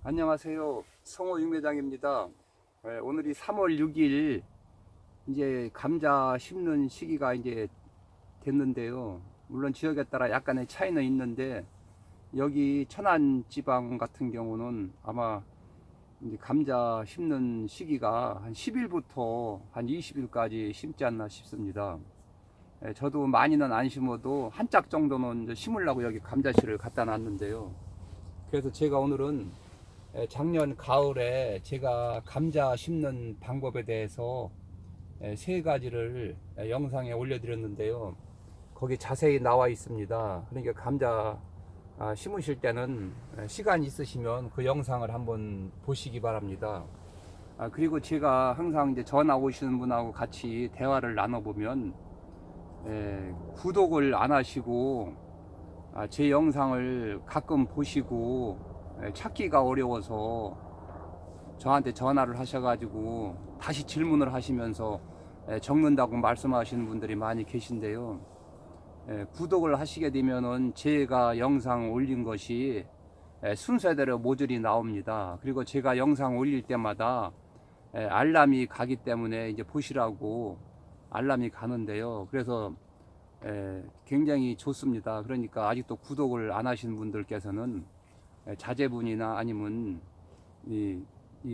안녕하세요. 성호 육매장입니다. 오늘이 3월 6일 이제 감자 심는 시기가 이제 됐는데요. 물론 지역에 따라 약간의 차이는 있는데 여기 천안 지방 같은 경우는 아마 이제 감자 심는 시기가 한 10일부터 한 20일까지 심지 않나 싶습니다. 저도 많이는 안 심어도 한 짝 정도는 이제 심으려고 여기 감자실을 갖다 놨는데요. 그래서 제가 오늘은 작년 가을에 제가 감자 심는 방법에 대해서 세 가지를 영상에 올려드렸는데요. 거기 자세히 나와 있습니다. 그러니까 감자 심으실 때는 시간 있으시면 그 영상을 한번 보시기 바랍니다. 그리고 제가 항상 이제 전화 오시는 분하고 같이 대화를 나눠보면 구독을 안 하시고 제 영상을 가끔 보시고 찾기가 어려워서 저한테 전화를 하셔가지고 다시 질문을 하시면서 적는다고 말씀하시는 분들이 많이 계신데요. 구독을 하시게 되면은 제가 영상 올린 것이 순서대로 모듈이 나옵니다. 그리고 제가 영상 올릴 때마다 알람이 가기 때문에 이제 보시라고 알람이 가는데요. 그래서 굉장히 좋습니다. 그러니까 아직도 구독을 안 하신 분들께서는 자제분이나 아니면 이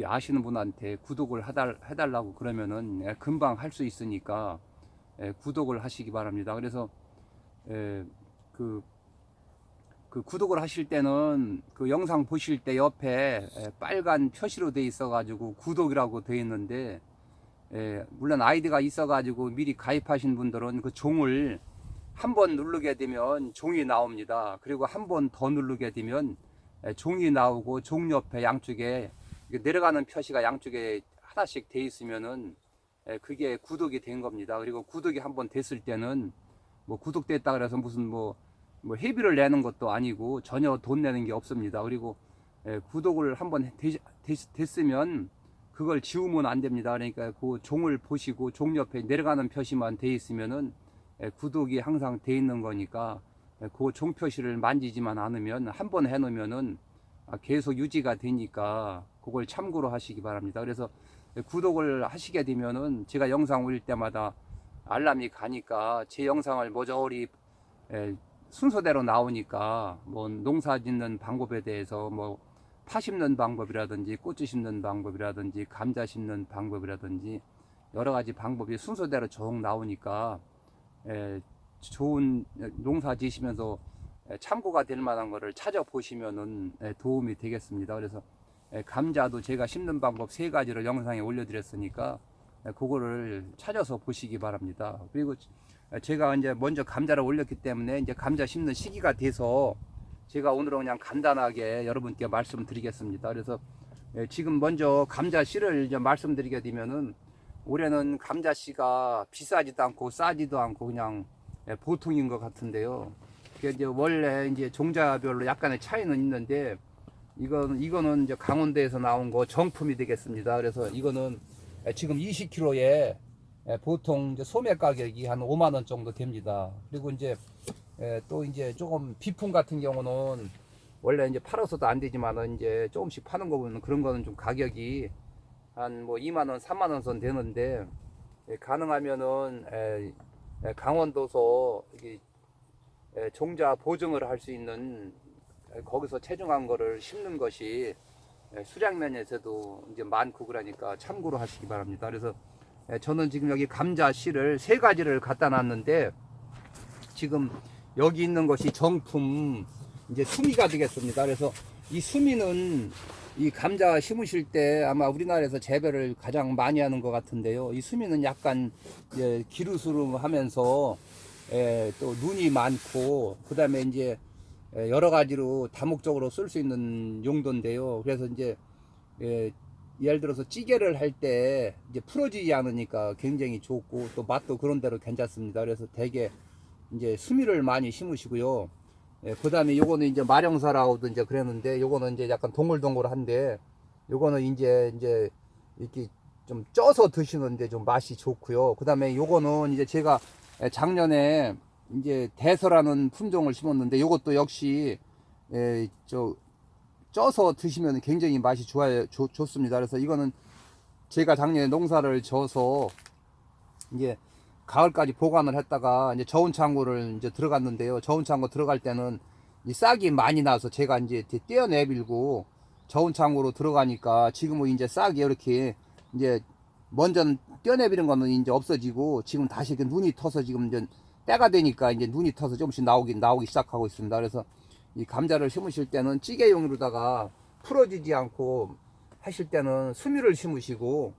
아시는 분한테 구독을 해달라고 그러면은 금방 할 수 있으니까 구독을 하시기 바랍니다. 그래서 그 구독을 하실 때는 그 영상 보실 때 옆에 빨간 표시로 돼 있어 가지고 구독이라고 돼 있는데 물론 아이디가 있어 가지고 미리 가입하신 분들은 그 종을 한 번 누르게 되면 종이 나옵니다. 그리고 한 번 더 누르게 되면 종이 나오고 종 옆에 양쪽에 내려가는 표시가 양쪽에 하나씩 돼 있으면은 그게 구독이 된 겁니다. 그리고 구독이 한 번 됐을 때는 뭐 구독됐다 그래서 무슨 뭐 회비를 내는 것도 아니고 전혀 돈 내는 게 없습니다. 그리고 구독을 한 번 됐으면 그걸 지우면 안 됩니다. 그러니까 그 종을 보시고 종 옆에 내려가는 표시만 돼 있으면은 구독이 항상 돼 있는 거니까 그 종 표시를 만지지만 않으면 한 번 해놓으면은 계속 유지가 되니까 그걸 참고로 하시기 바랍니다. 그래서 구독을 하시게 되면은 제가 영상 올릴 때마다 알람이 가니까 제 영상을 모조리 순서대로 나오니까 뭐 농사 짓는 방법에 대해서 뭐 파 심는 방법이라든지 고추 심는 방법이라든지 감자 심는 방법이라든지 여러 가지 방법이 순서대로 쭉 나오니까 좋은 농사 지시면서 참고가 될 만한 거를 찾아보시면은 도움이 되겠습니다. 그래서 감자도 제가 심는 방법 세 가지를 영상에 올려드렸으니까 그거를 찾아서 보시기 바랍니다. 그리고 제가 이제 먼저 감자를 올렸기 때문에 이제 감자 심는 시기가 돼서 제가 오늘은 그냥 간단하게 여러분께 말씀드리겠습니다. 그래서 지금 먼저 감자 씨를 이제 말씀드리게 되면은 올해는 감자 씨가 비싸지도 않고 싸지도 않고 그냥 보통인 것 같은데요. 그게 이제 원래 이제 종자별로 약간의 차이는 있는데 이거는 이제 강원도에서 나온 거 정품이 되겠습니다. 그래서 이거는 지금 20kg에 보통 이제 소매 가격이 한 5만 원 정도 됩니다. 그리고 이제 또 이제 조금 비품 같은 경우는 원래 이제 팔아서도 안 되지만은 이제 조금씩 파는 거 보면 그런 거는 좀 가격이 한 뭐 2만 원, 3만 원 선 되는데 가능하면은 강원도서 종자 보증을 할 수 있는 거기서 체중한 거를 심는 것이 수량 면에서도 이제 많고 그러니까 참고로 하시기 바랍니다. 그래서 저는 지금 여기 감자 씨를 세 가지를 갖다 놨는데 지금 여기 있는 것이 정품 이제 수미가 되겠습니다. 그래서 이 수미는 이 감자 심으실 때 아마 우리나라에서 재배를 가장 많이 하는 것 같은데요. 이 수미는 약간 기르스름하면서 또 눈이 많고 그 다음에 이제 여러 가지로 다목적으로 쓸 수 있는 용도인데요. 그래서 이제 예를 들어서 찌개를 할 때 이제 풀어지지 않으니까 굉장히 좋고 또 맛도 그런 대로 괜찮습니다. 그래서 대개 이제 수미를 많이 심으시고요. 그 다음에 요거는 이제 마령사라고도 이제 그랬는데 요거는 이제 약간 동글동글한데 요거는 이제 이렇게 좀 쪄서 드시는데 좀 맛이 좋고요. 그 다음에 요거는 이제 제가 작년에 이제 대서라는 품종을 심었는데 요것도 역시 쪄서 드시면 굉장히 맛이 좋습니다. 그래서 이거는 제가 작년에 농사를 져서 이제 가을까지 보관을 했다가 이제 저온 창고를 이제 들어갔는데요. 저온 창고 들어갈 때는 이 싹이 많이 나서 제가 이제 떼어내밀고 저온 창고로 들어가니까 지금은 이제 싹이 이렇게 이제 먼저 떼어내비는 거는 이제 없어지고 지금 다시 이렇게 눈이 터서 지금 이제 때가 되니까 이제 눈이 터서 조금씩 나오기 시작하고 있습니다. 그래서 이 감자를 심으실 때는 찌개용으로다가 풀어지지 않고 하실 때는 수미를 심으시고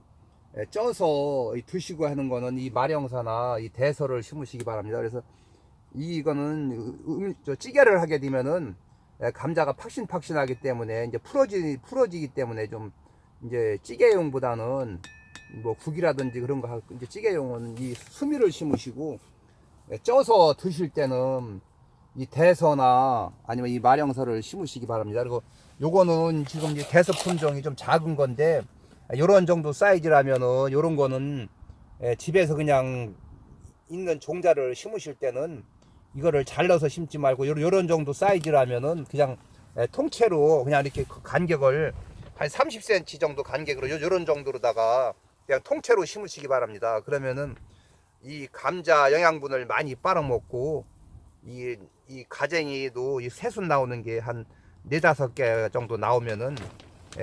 쪄서 드시고 하는 거는 이 마령사나 이 대서를 심으시기 바랍니다. 그래서 이거는 찌개를 하게 되면은 감자가 팍신팍신하기 때문에 이제 풀어지기 때문에 좀 이제 찌개용보다는 뭐 국이라든지 그런 거 하고 이제 찌개용은 이 수미를 심으시고 쪄서 드실 때는 이 대서나 아니면 이 마령서를 심으시기 바랍니다. 그리고 요거는 지금 이제 대서 품종이 좀 작은 건데 요런 정도 사이즈라면은 요런 거는 집에서 그냥 있는 종자를 심으실 때는 이거를 잘라서 심지 말고 요런 정도 사이즈라면은 그냥 통째로 그냥 이렇게 그 간격을 한 30cm 정도 간격으로 요런 정도로다가 그냥 통째로 심으시기 바랍니다. 그러면은 이 감자 영양분을 많이 빨아먹고 이 가쟁이도 이 새순 나오는 게 한 4-5개 정도 나오면은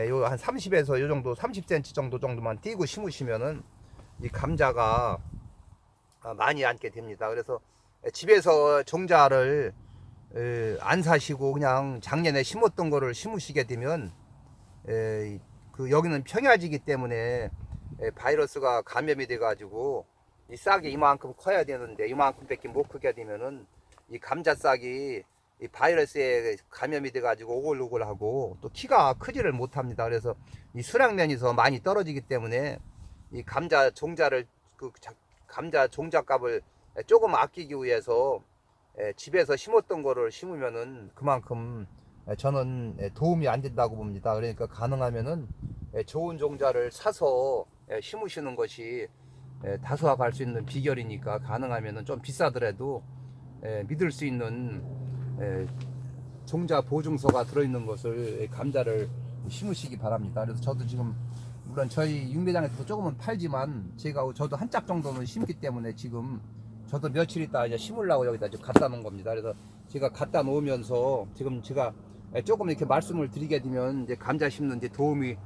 요 한 30에서 요 정도 30cm 정도만 띄고 심으시면은 이 감자가 많이 앉게 됩니다. 그래서 집에서 종자를 안 사시고 그냥 작년에 심었던 거를 심으시게 되면 그 여기는 평야지기 때문에 바이러스가 감염이 돼 가지고 이 싹이 이만큼 커야 되는데 이만큼 밖에 못 크게 되면은 이 감자 싹이 이 바이러스에 감염이 돼 가지고 오글오글하고 또 키가 크지를 못합니다. 그래서 이 수량면에서 많이 떨어지기 때문에 이 감자 종자를 감자 종자 값을 조금 아끼기 위해서 집에서 심었던 거를 심으면은 그만큼 저는 도움이 안 된다고 봅니다. 그러니까 가능하면은 좋은 종자를 사서 심으시는 것이 다소화할 수 있는 비결이니까 가능하면은 좀 비싸더라도 믿을 수 있는 종자 보증서가 들어있는 것을 감자를 심으시기 바랍니다. 그래서 저도 지금 물론 저희 육매장에서 조금은 팔지만 저도 한 짝 정도는 심기 때문에 지금 저도 며칠 있다 이제 심으려고 여기다 지금 갖다 놓은 겁니다. 그래서 제가 갖다 놓으면서 지금 제가 조금 이렇게 말씀을 드리게 되면 이제 감자 심는 데 도움이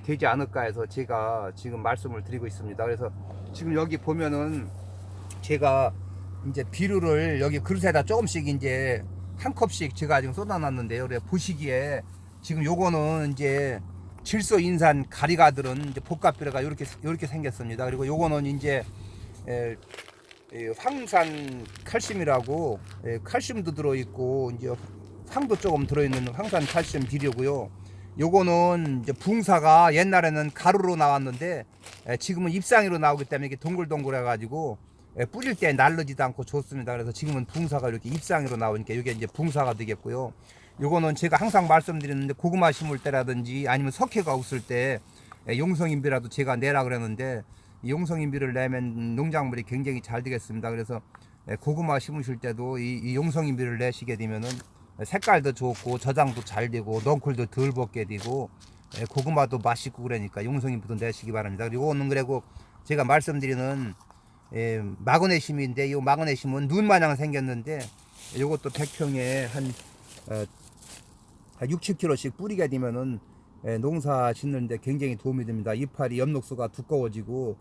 되지 않을까 해서 제가 지금 말씀을 드리고 있습니다. 그래서 지금 여기 보면은 제가 이제 비료를 여기 그릇에다 조금씩 이제 한 컵씩 제가 지금 쏟아놨는데요. 그래 보시기에 지금 요거는 이제 질소인산 가리가들은 이제 복합비료가 요렇게 생겼습니다. 그리고 요거는 이제 황산 칼슘이라고 칼슘도 들어있고 이제 황도 조금 들어있는 황산 칼슘 비료고요. 요거는 이제 붕사가 옛날에는 가루로 나왔는데 지금은 잎상이로 나오기 때문에 이게 동글동글해 가지고 뿌릴 때 날르지도 않고 좋습니다. 그래서 지금은 붕사가 이렇게 잎상이로 나오니까 이게 이제 붕사가 되겠고요. 요거는 제가 항상 말씀드리는데 고구마 심을 때라든지 아니면 석회가 없을 때 용성인비라도 제가 내라 그랬는데 용성인비를 내면 농작물이 굉장히 잘 되겠습니다. 그래서 고구마 심으실 때도 이 용성인비를 내시게 되면은 색깔도 좋고 저장도 잘 되고 넝쿨도 덜 벗게 되고 고구마도 맛있고 그러니까 용성인비도 내시기 바랍니다. 그리고 이거는 그리고 제가 말씀드리는 마그네슘인데 이 마그네슘은 눈 마냥 생겼는데 이것도 100평에 한 6, 7kg씩 뿌리게 되면은 농사 짓는데 굉장히 도움이 됩니다. 이파리 엽록수가 두꺼워지고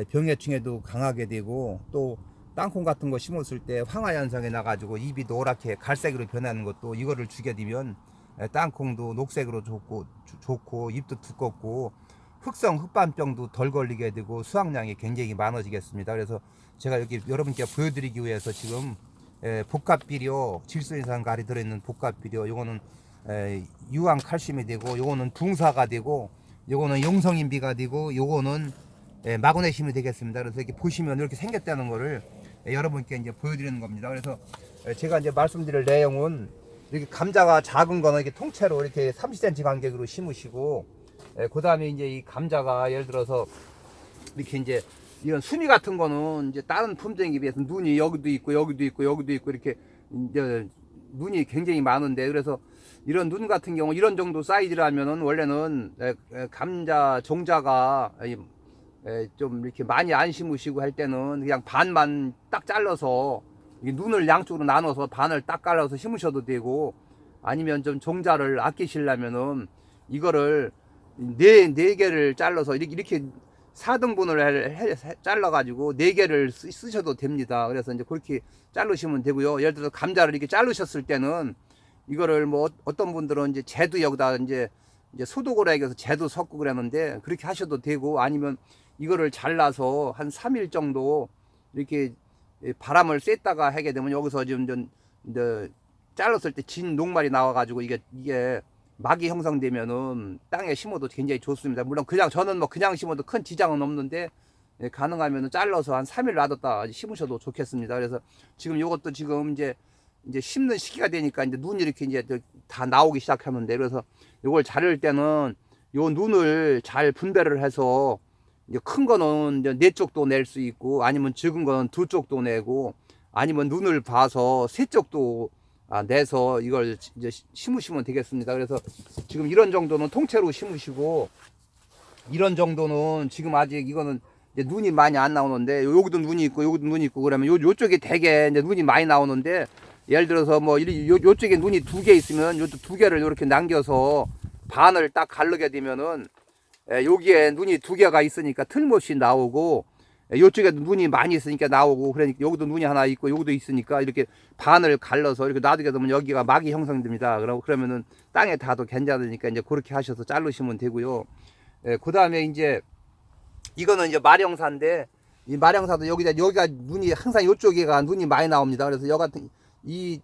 병해충에도 강하게 되고 또 땅콩 같은 거 심었을 때 황화 현상이 나가지고 잎이 노랗게 갈색으로 변하는 것도 이거를 주게 되면 땅콩도 녹색으로 좋고 잎도 두껍고 흑반병도 덜 걸리게 되고 수확량이 굉장히 많아지겠습니다. 그래서 제가 여기 여러분께 보여드리기 위해서 지금 복합비료 질소인산 가리 들어있는 복합비료 요거는 유황 칼슘이 되고 요거는 붕사가 되고 요거는 용성인비가 되고 요거는 마그네슘이 되겠습니다. 그래서 이렇게 보시면 이렇게 생겼다는 거를 여러분께 이제 보여드리는 겁니다. 그래서 제가 이제 말씀드릴 내용은 이렇게 감자가 작은 거는 이렇게 통째로 이렇게 30cm 간격으로 심으시고 그 다음에 이제 이 감자가 예를 들어서 이렇게 이제 이런 수미 같은 거는 이제 다른 품종에 비해서 눈이 여기도 있고 여기도 있고 여기도 있고 이렇게 이제 눈이 굉장히 많은데 그래서 이런 눈 같은 경우 이런 정도 사이즈라면은 원래는 감자 종자가 좀 이렇게 많이 안 심으시고 할 때는 그냥 반만 딱 잘라서 눈을 양쪽으로 나눠서 반을 딱 갈라서 심으셔도 되고, 아니면 좀 종자를 아끼시려면은 이거를 네 개를 잘라서 이렇게 4등분을 잘라 가지고 4개를 쓰셔도 됩니다. 그래서 이제 그렇게 자르시면 되고요. 예를 들어서 감자를 이렇게 자르셨을 때는 이거를 뭐 어떤 분들은 이제 재도 여기다 이제 소독을 해서 재도 섞고 그랬는데 그렇게 하셔도 되고, 아니면 이거를 잘라서 한 3일 정도 이렇게 바람을 쐈다가 하게 되면 여기서 지금 이제 잘랐을 때 진 녹말이 나와 가지고 이게 막이 형성되면은 땅에 심어도 굉장히 좋습니다. 물론 그냥 저는 뭐 그냥 심어도 큰 지장은 없는데 가능하면은 잘라서 한 3일 놔뒀다 심으셔도 좋겠습니다. 그래서 지금 요것도 지금 이제 심는 시기가 되니까 이제 눈이 이렇게 이제 다 나오기 시작하는데, 그래서 요걸 자를 때는 요 눈을 잘 분배를 해서 이제 큰 거는 이제 4쪽도 낼 수 있고, 아니면 적은 거는 2쪽도 내고, 아니면 눈을 봐서 3쪽도 내서 이걸 이제 심으시면 되겠습니다. 그래서 지금 이런 정도는 통째로 심으시고, 이런 정도는 지금 아직 이거는 이제 눈이 많이 안 나오는데, 여기도 눈이 있고 여기도 눈이 있고 그러면 요쪽에 되게 이제 눈이 많이 나오는데, 예를 들어서 뭐 요쪽에 눈이 2개 있으면 요쪽 2개를 이렇게 남겨서 반을 딱 가르게 되면은 여기에 눈이 2개가 있으니까 틀림없이 나오고, 요쪽에 눈이 많이 있으니까 나오고, 그러니까 여기도 눈이 하나 있고 여기도 있으니까 이렇게 반을 갈라서 이렇게 놔두게 되면 여기가 막이 형성됩니다. 그러면은 땅에 닿아도 괜찮으니까 이제 그렇게 하셔서 자르시면 되고요. 그 다음에 이제 이거는 이제 마령사인데, 이 마령사도 여기가 눈이 항상 요쪽에가 눈이 많이 나옵니다. 그래서 여 같은 이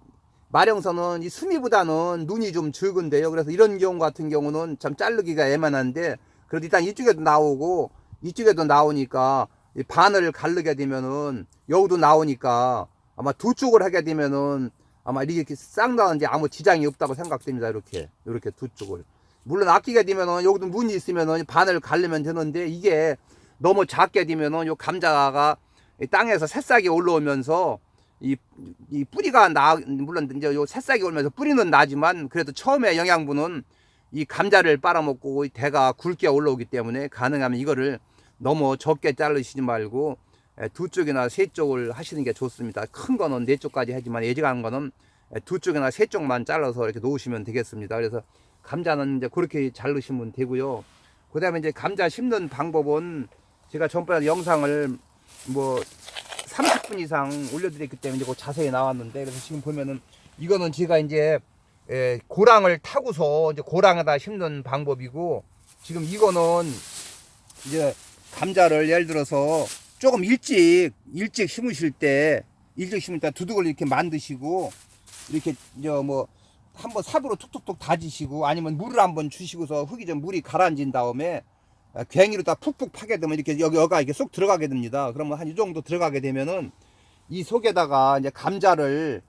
마령사는 이 수미보다는 눈이 좀 적은데요. 그래서 이런 경우 같은 경우는 참 자르기가 애만한데, 그래도 일단 이쪽에도 나오고 이쪽에도 나오니까 이 반을 가르게 되면은 여기도 나오니까 아마 2쪽을 하게 되면은 아마 이렇게 싹 나오는데 아무 지장이 없다고 생각됩니다. 이렇게 2쪽을. 물론 아끼게 되면은 여기도 눈이 있으면은 반을 가르면 되는데, 이게 너무 작게 되면은 요 감자가 땅에서 새싹이 올라오면서 이 뿌리가 물론 이제 요 새싹이 올면서 뿌리는 나지만, 그래도 처음에 영양분은 이 감자를 빨아먹고 대가 굵게 올라오기 때문에 가능하면 이거를 너무 적게 자르시지 말고 2쪽이나 3쪽을 하시는 게 좋습니다. 큰 거는 4쪽까지 하지만 예지간 거는 2쪽이나 3쪽만 잘라서 이렇게 놓으시면 되겠습니다. 그래서 감자는 이제 그렇게 자르시면 되고요. 그 다음에 이제 감자 심는 방법은 제가 전번에 영상을 뭐 30분 이상 올려드렸기 때문에 이제 자세히 나왔는데, 그래서 지금 보면은 이거는 제가 이제 고랑을 타고서 이제 고랑에다 심는 방법이고, 지금 이거는 이제 감자를 예를 들어서 조금 일찍 심으실 때 두둑을 이렇게 만드시고, 이렇게 뭐 한번 삽으로 툭툭툭 다지시고, 아니면 물을 한번 주시고서 흙이 좀 물이 가라앉은 다음에 괭이로 다 푹푹 파게 되면 이렇게 여기가 이렇게 쏙 들어가게 됩니다. 그러면 한 이 정도 들어가게 되면은 이 속에다가 이제 감자를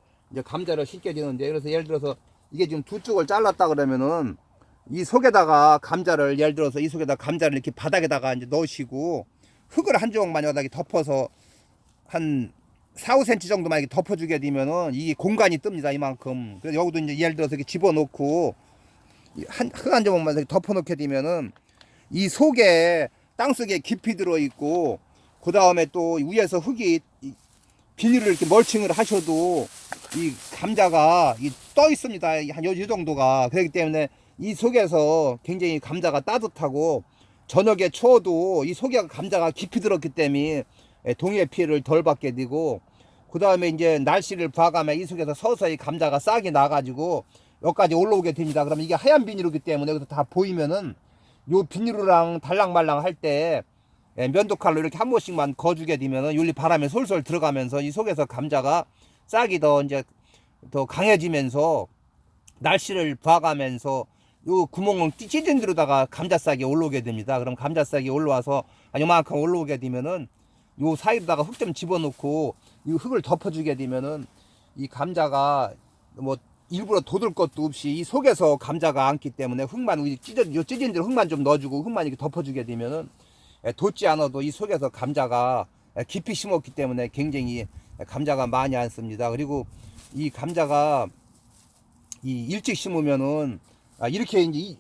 심게 되는데, 그래서 예를 들어서 이게 지금 2쪽을 잘랐다 그러면은 이 속에다가 감자를 예를 들어서 이 속에다 감자를 이렇게 바닥에다가 이제 넣으시고, 흙을 한 조각만 여기다 덮어서 한 4, 5cm 정도만 이렇게 덮어주게 되면은 이 공간이 뜹니다. 이만큼. 그래서 여기도 이제 예를 들어서 이렇게 집어넣고 흙 한 조각만 이렇게 덮어놓게 되면은 이 속에 땅속에 깊이 들어있고, 그 다음에 또 위에서 흙이 비닐을 이렇게 멀칭을 하셔도 이 감자가 떠 있습니다. 한 요 정도가. 그렇기 때문에 이 속에서 굉장히 감자가 따뜻하고, 저녁에 추워도 이 속에 감자가 깊이 들었기 때문에 동해 피해를 덜 받게 되고, 그 다음에 이제 날씨를 봐가면 이 속에서 서서히 감자가 싹이 나가지고 여기까지 올라오게 됩니다. 그러면 이게 하얀 비닐이기 때문에 여기서 다 보이면은 요 비닐이랑 달랑말랑 할 때 면도칼로 이렇게 한 번씩만 거주게 되면은 윤리 바람에 솔솔 들어가면서 이 속에서 감자가 싹이 더 강해지면서 날씨를 봐가면서 요 구멍을 찢은 데로다가 감자싹이 올라오게 됩니다. 그럼 감자싹이 올라와서 요만큼 올라오게 되면은 요 사이로다가 흙 좀 집어넣고 이 흙을 덮어주게 되면은 이 감자가 뭐 일부러 돋을 것도 없이 이 속에서 감자가 앉기 때문에 흙만 찢은 데로 흙만 좀 넣어주고 흙만 이렇게 덮어주게 되면은 돋지 않아도 이 속에서 감자가 깊이 심었기 때문에 굉장히 감자가 많이 앉습니다. 그리고 이 감자가 이 일찍 심으면은 이렇게 이제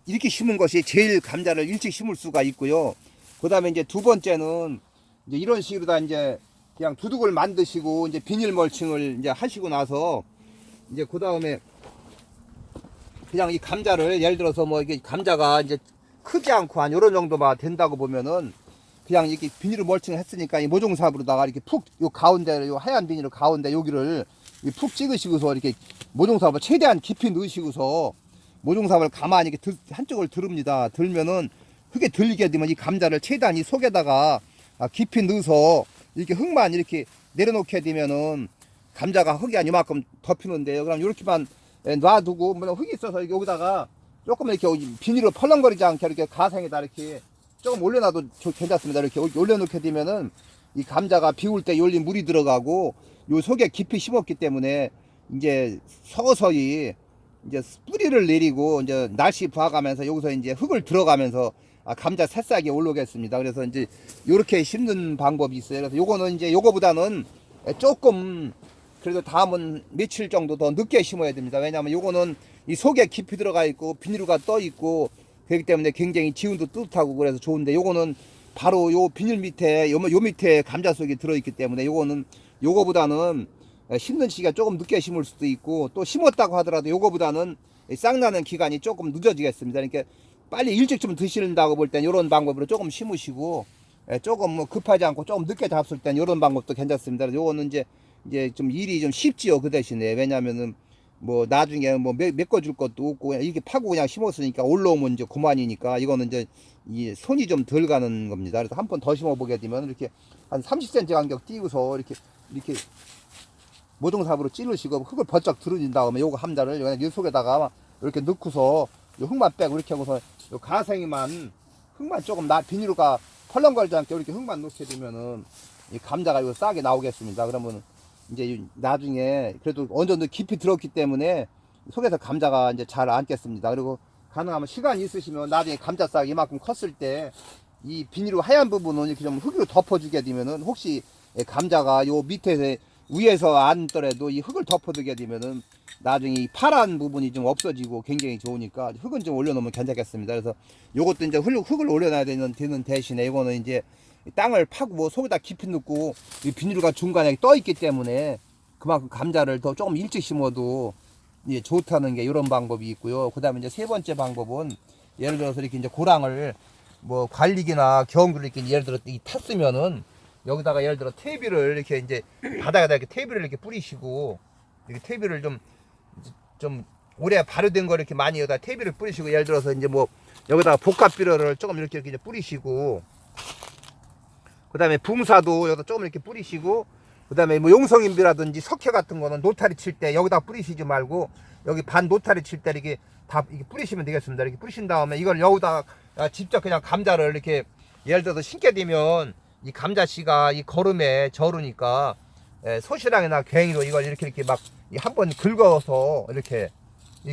이렇게 심은 것이 제일 감자를 일찍 심을 수가 있고요. 그다음에 이제 두 번째는 이제 이런 식으로 다 이제 그냥 두둑을 만드시고 이제 비닐 멀칭을 이제 하시고 나서 이제 그다음에 그냥 이 감자를 예를 들어서 뭐 이게 감자가 이제 크지 않고 한 요런 정도만 된다고 보면은 그냥 이렇게 비닐을 멀칭을 했으니까 이 모종삽으로다가 이렇게 푹 요 가운데 요 하얀 비닐 가운데 여기를 푹 찍으시고서 이렇게 모종삽을 최대한 깊이 넣으시고서 모종삽을 가만히 이렇게 한쪽을 들읍니다. 들면은 흙에 들리게 되면 이 감자를 최대한 이 속에다가 깊이 넣어서 이렇게 흙만 이렇게 내려놓게 되면은 감자가 흙이 한 이만큼 덮이는데요. 그럼 이렇게만 놔두고 뭐 흙이 있어서 여기다가 조금 이렇게 비닐로 펄렁거리지 않게 이렇게 가생에다 이렇게 조금 올려놔도 괜찮습니다. 이렇게 올려놓게 되면은 이 감자가 비올 때 열린 물이 들어가고 요 속에 깊이 심었기 때문에 이제 서서히 이제 뿌리를 내리고 이제 날씨 부어가면서 여기서 이제 흙을 들어가면서 감자 새싹이 올라오겠습니다. 그래서 이제 요렇게 심는 방법이 있어요. 그래서 요거는 이제 요거보다는 조금 그래도 다음은 며칠 정도 더 늦게 심어야 됩니다. 왜냐하면 요거는 이 속에 깊이 들어가 있고 비닐가 떠 있고 그렇기 때문에 굉장히 지운도 뜨뜻하고 그래서 좋은데 요거는 바로 요 비닐 밑에 요 밑에 감자 속에 들어있기 때문에 요거는 요거보다는 심는 시기가 조금 늦게 심을 수도 있고 또 심었다고 하더라도 요거보다는 싹 나는 기간이 조금 늦어지겠습니다. 그러니까 빨리 일찍 좀 드신다고 볼 땐 요런 방법으로 조금 심으시고 조금 뭐 급하지 않고 조금 늦게 잡술 땐 요런 방법도 괜찮습니다. 요거는 이제 좀 일이 좀 쉽지요. 그 대신에 왜냐면은 뭐 나중에 뭐 메꿔줄 것도 없고 그냥 이렇게 파고 그냥 심었으니까 올라오면 이제 그만이니까 이거는 이제 이 손이 좀 덜 가는 겁니다. 그래서 한 번 더 심어보게 되면 이렇게 한 30cm 간격 띄우서 이렇게 모종삽으로 찌르시고 흙을 번쩍 들으신 다음에 요거 함자를 그냥 이 속에다가 이렇게 넣고서 요 흙만 빼고 이렇게 하고서 요 가생이만 흙만 조금 비닐가 펄렁거리지 않게 이렇게 흙만 넣게 되면은 이 감자가 이거 싸게 나오겠습니다. 그러면 이제 나중에 그래도 어느 정도 깊이 들었기 때문에 속에서 감자가 이제 잘 앉겠습니다. 그리고 가능하면 시간이 있으시면 나중에 감자싹 이만큼 컸을 때 이 비닐 하얀 부분은 이렇게 좀 흙으로 덮어주게 되면은 혹시 감자가 요 밑에 위에서 앉더라도 이 흙을 덮어두게 되면은 나중에 이 파란 부분이 좀 없어지고 굉장히 좋으니까 흙은 좀 올려놓으면 괜찮겠습니다. 그래서 요것도 이제 흙을 올려놔야 되는 대신에 이거는 이제 땅을 파고 속에다 깊이 넣고 이 비닐가 중간에 떠 있기 때문에 그만큼 감자를 더 조금 일찍 심어도 예, 좋다는 게 이런 방법이 있고요. 그 다음에 이제 세 번째 방법은 예를 들어서 이렇게 이제 고랑을 뭐 관리기나 경주를 이렇게 예를 들어 탔으면은 여기다가 예를 들어 퇴비를 이렇게 이제 바닥에다 이렇게 퇴비를 이렇게 뿌리시고 이렇게 퇴비를 좀 오래 발효된 거 이렇게 많이 여기다 퇴비를 뿌리시고 예를 들어서 이제 뭐 여기다가 복합비료를 조금 이렇게 이제 뿌리시고 그 다음에 붕사도 여기다 조금 이렇게 뿌리시고 그 다음에 뭐 용성인비라든지 석회 같은 거는 노타리 칠 때 여기다 뿌리시지 말고 여기 반 노타리 칠 때 이렇게 다 이렇게 뿌리시면 되겠습니다. 이렇게 뿌리신 다음에 이걸 여기다 직접 그냥 감자를 이렇게 예를 들어서 심게 되면 이 감자씨가 이 거름에 저르니까 소시랑이나 괭이로 이걸 이렇게 막 한번 긁어서 이렇게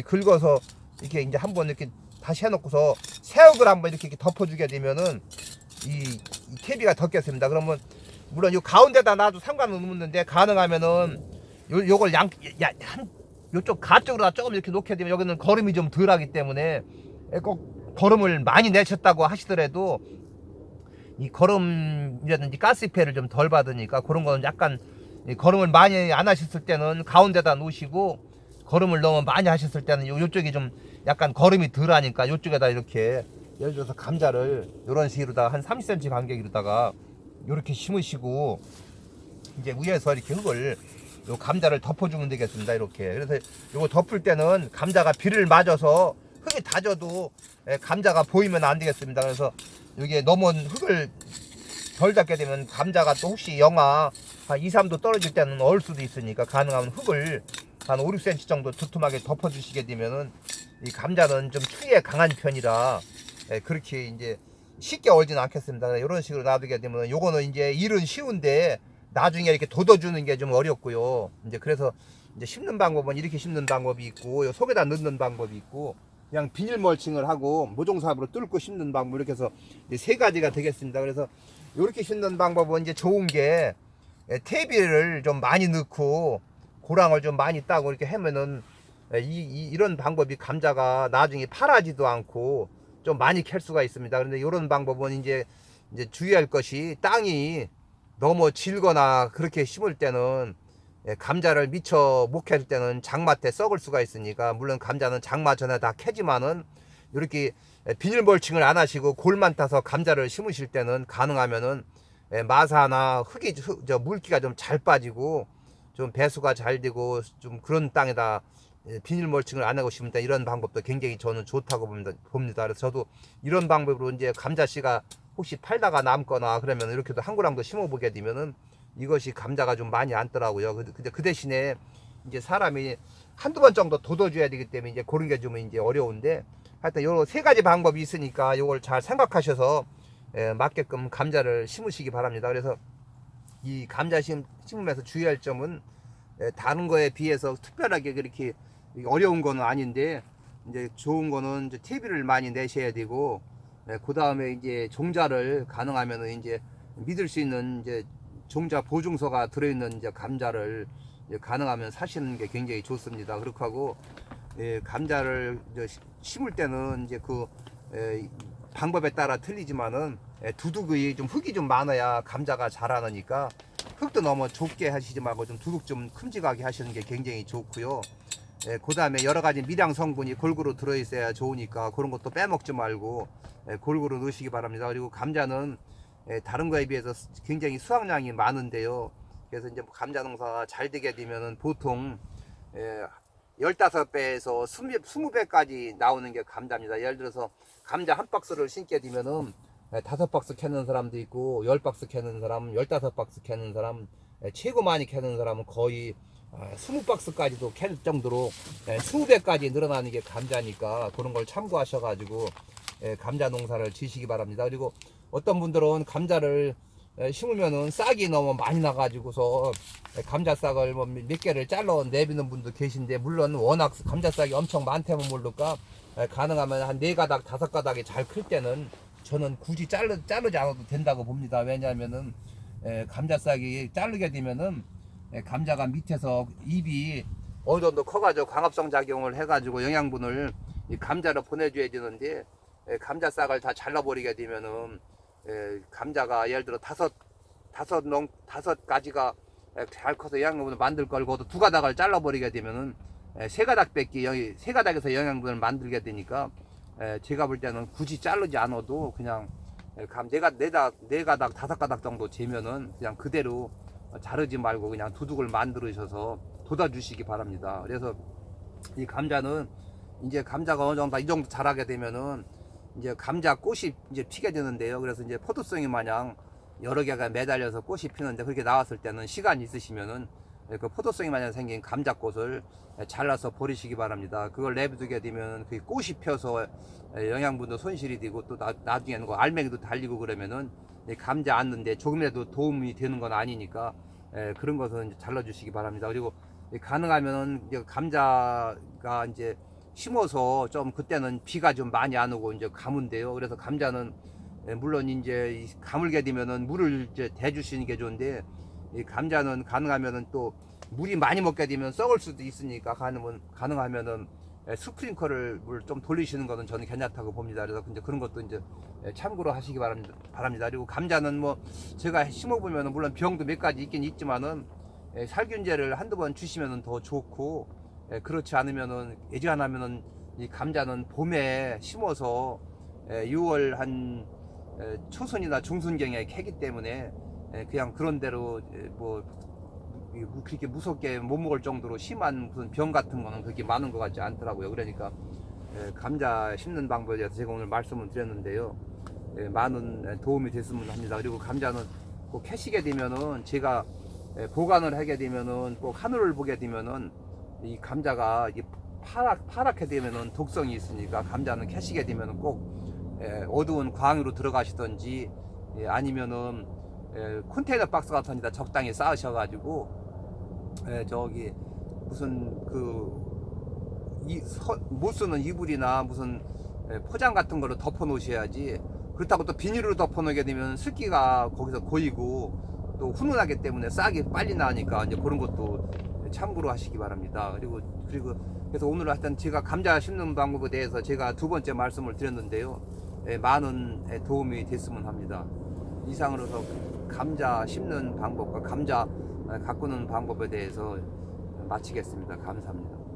긁어서 이렇게 이제 한번 이렇게 다시 해놓고서 새흙을 한번 이렇게 덮어주게 되면은 이 퇴비가 덮겠습니다. 그러면 물론 이 가운데다 놔도 상관은 없는데 가능하면은 요걸 요쪽 가쪽으로 조금 이렇게 놓게 되면 여기는 거름이 좀 덜하기 때문에 꼭 거름을 많이 내셨다고 하시더라도 이 거름이라든지 가스페를 좀 덜 받으니까 그런 거는 약간 거름을 많이 안 하셨을 때는 가운데다 놓으시고 거름을 너무 많이 하셨을 때는 요쪽이 좀 약간 거름이 덜 하니까 요쪽에다 이렇게 예를 들어서 감자를 이런 식으로다가 한 30cm 간격으로다가 이렇게 심으시고 이제 위에서 이렇게 흙을 요 감자를 덮어주면 되겠습니다. 이렇게 그래서 요거 덮을 때는 감자가 비를 맞아서 흙이 다져도 감자가 보이면 안 되겠습니다. 그래서 여기에 너무 흙을 덜 잡게 되면 감자가 또 혹시 영하 한 2, 3도 떨어질 때는 얼 수도 있으니까 가능하면 흙을 한 5, 6cm 정도 두툼하게 덮어주시게 되면은 이 감자는 좀 추위에 강한 편이라 그렇게 이제 쉽게 얼지는 않겠습니다. 이런 식으로 놔두게 되면 요거는 이제 일은 쉬운데 나중에 이렇게 돋워주는 게 좀 어렵고요. 이제 그래서 이제 심는 방법은 이렇게 심는 방법이 있고 속에다 넣는 방법이 있고 그냥 비닐 멀칭을 하고 모종삽으로 뚫고 심는 방법 이렇게 해서 이제 세 가지가 되겠습니다. 그래서 이렇게 심는 방법은 이제 좋은 게 퇴비를 좀 많이 넣고 고랑을 좀 많이 따고 이렇게 하면은 이런 방법이 감자가 나중에 파라지도 않고 좀 많이 캘 수가 있습니다. 그런데 이런 방법은 이제 주의할 것이 땅이 너무 질거나 그렇게 심을 때는 감자를 미처 못 캘 때는 장마 때 썩을 수가 있으니까, 물론 감자는 장마 전에 다 캐지만은 이렇게 비닐 멀칭을 안 하시고 골만 따서 감자를 심으실 때는 가능하면은 마사나 물기가 좀 잘 빠지고 좀 배수가 잘 되고 좀 그런 땅에다 비닐 멀칭을 안 하고 심을 때 이런 방법도 굉장히 저는 좋다고 봅니다. 그래서 저도 이런 방법으로 이제 감자 씨가 혹시 팔다가 남거나 그러면 이렇게도 한 그램도 심어보게 되면은 이것이 감자가 좀 많이 앉더라고요. 근데 그 대신에 이제 사람이 한두 번 정도 돋워줘야 되기 때문에 이제 그런 게 좀 이제 어려운데, 하여튼 요 세 가지 방법이 있으니까 요걸 잘 생각하셔서 맞게끔 감자를 심으시기 바랍니다. 그래서 이 감자 심으면서 주의할 점은 다른 거에 비해서 특별하게 그렇게 어려운 거는 아닌데, 이제 좋은 거는 이제 TV를 많이 내셔야 되고, 그 다음에 이제 종자를 가능하면 이제 믿을 수 있는 이제 종자 보증서가 들어있는 이제 감자를 이제 가능하면 사시는 게 굉장히 좋습니다. 그렇게 하고 감자를 이제 심을 때는 이제 그 방법에 따라 틀리지만은 두둑이 좀 흙이 좀 많아야 감자가 자라니까 흙도 너무 좁게 하시지 말고 좀 두둑 좀 큼직하게 하시는 게 굉장히 좋고요. 그 다음에 여러 가지 미량 성분이 골고루 들어있어야 좋으니까 그런 것도 빼먹지 말고 골고루 넣으시기 바랍니다. 그리고 감자는 다른 거에 비해서 굉장히 수확량이 많은데요. 그래서 이제 감자 농사가 잘 되게 되면은 보통 15배에서 20배까지 나오는 게 감자입니다. 예를 들어서 감자 한 박스를 심게 되면은 5박스 캐는 사람도 있고 10박스 캐는 사람, 15박스 캐는 사람, 최고 많이 캐는 사람은 거의 20박스까지도 캘 정도로 20배까지 늘어나는 게 감자니까 그런 걸 참고하셔가지고 감자 농사를 지시기 바랍니다. 그리고 어떤 분들은 감자를 심으면은 싹이 너무 많이 나가지고서 감자 싹을 뭐 몇 개를 잘라 내비는 분도 계신데, 물론 워낙 감자 싹이 엄청 많다면 모를까 가능하면 한 4가닥 5가닥이 잘 클 때는 저는 굳이 자르지 않아도 된다고 봅니다. 왜냐하면은 감자 싹이 자르게 되면은 감자가 밑에서 잎이 어느 정도 커가지고 광합성 작용을 해가지고 영양분을 이 감자로 보내줘야 되는데, 감자 싹을 다 잘라버리게 되면은 감자가 예를 들어 다섯 가지가 잘 커서 영양분을 만들 걸 거도 2가닥을 잘라버리게 되면은 3가닥밖에 3가닥에서 영양분을 만들게 되니까 제가 볼 때는 굳이 자르지 않아도 그냥 4가닥 5가닥 정도 재면은 그냥 그대로 자르지 말고 그냥 두둑을 만들으셔서 돋아주시기 바랍니다. 그래서 이 감자는 이제 감자가 어느 정도 이 정도 자라게 되면은 이제 감자 꽃이 이제 피게 되는데요. 그래서 이제 포도송이 마냥 여러 개가 매달려서 꽃이 피는데, 그렇게 나왔을 때는 시간이 있으시면은 그 포도송이 마냥 생긴 감자꽃을 잘라서 버리시기 바랍니다. 그걸 내두게 되면 그 꽃이 펴서 영양분도 손실이 되고 또 나중에는 그 알맹이도 달리고 그러면은 감자 앉는데 조금이라도 도움이 되는 건 아니니까 그런 것은 이제 잘라주시기 바랍니다. 그리고 가능하면은 이제 감자가 이제 심어서 좀 그때는 비가 좀 많이 안 오고 이제 가문데요. 그래서 감자는 물론 이제 가물게 되면은 물을 이제 대주시는 게 좋은데, 이 감자는 가능하면은 또 물이 많이 먹게 되면 썩을 수도 있으니까 가능하면은 스프링클을 물 좀 돌리시는 거는 저는 괜찮다고 봅니다. 그래서 이제 그런 것도 이제 참고로 하시기 바랍니다. 그리고 감자는 뭐 제가 심어보면은 물론 병도 몇 가지 있긴 있지만은 살균제를 한두 번 주시면은 더 좋고, 그렇지 않으면은 예지않으면은 이 감자는 봄에 심어서 6월 한 초순이나 중순경에 캐기 때문에 그냥 그런 대로 뭐 그렇게 무섭게 못 먹을 정도로 심한 무슨 병 같은 거는 그렇게 많은 것 같지 않더라고요. 그러니까 감자 심는 방법에 대해서 제가 오늘 말씀을 드렸는데요. 많은 도움이 됐으면 합니다. 그리고 감자는 꼭 캐시게 되면은 제가 보관을 하게 되면은 꼭 하늘을 보게 되면은 이 감자가 파랗게 되면은 독성이 있으니까 감자는 캐시게 되면은 꼭 어두운 광으로 들어가시던지 아니면은 컨테이너 박스 같은 데다 적당히 쌓으셔가지고 저기 무슨 못 쓰는 이불이나 무슨 포장 같은 거로 덮어 놓으셔야지, 그렇다고 또 비닐로 덮어 놓게 되면 습기가 거기서 고이고 또 훈훈하기 때문에 싹이 빨리 나니까 이제 그런 것도 참고로 하시기 바랍니다. 그리고 그래서 오늘 하여튼 제가 감자 심는 방법에 대해서 제가 두 번째 말씀을 드렸는데요. 많은 도움이 됐으면 합니다. 이상으로서 감자 심는 방법과 감자 가꾸는 방법에 대해서 마치겠습니다. 감사합니다.